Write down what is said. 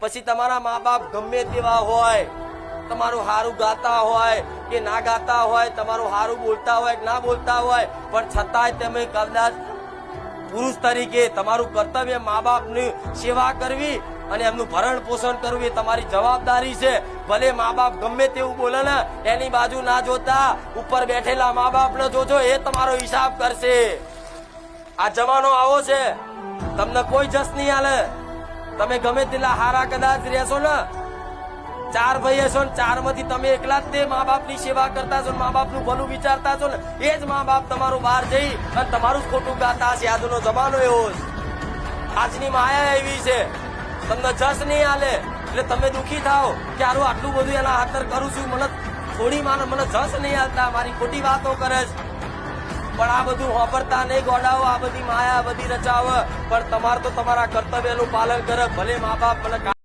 પછી તમારા મા બાપ ગમે તેવા હોય, તમારું હારું ગાતા હોય કે ના ગાતા હોય, તમારું હારું બોલતા હોય કે ના બોલતા હોય, પણ છતાંય તમે કદાચ પુરુષ તરીકે તમારું કર્તવ્ય મા બાપની સેવા કરવી અને એમનું ભરણ પોષણ કરવું એ તમારી જવાબદારી છે. ભલે મા બાપ ગમે તેવું બોલે ને એની બાજુ ના જોતા ઉપર બેઠેલા મા બાપ ને જોજો, એ તમારો હિસાબ કરશે. આ જમાનો આવો છે, તમને કોઈ જસ નહીં હાલે. તમે ગમે તેટલા હારા કદાચ રહેશો ને, 4 ભાઈ હશો ને 4 માંથી તમે એકલા જ તે મા બાપ ની સેવા કરતા છો, મા બાપ નું ભલું વિચારતા છો ને, એ જ મા બાપ તમારું બહાર જઈ અને તમારું જ ખોટું ગાતા હશે. આજનો જમાનો એવો છે, આજની માયા એવી છે, તમને જસ નહીં હાલે એટલે તમે દુખી થાઓ કે આરું આટલું બધું એના હાથર કરું છું, મને થોડી મને જસ નહીં હાલતા, મારી ખોટી વાતો કરે છે. પણ આ બધું વાપરતા નહીં ગોડાઓ, આ બધી માયા બધી રચાવ, પણ તમારે તો તમારા કર્તવ્યનું પાલન કરે. ભલે મા બાપ મને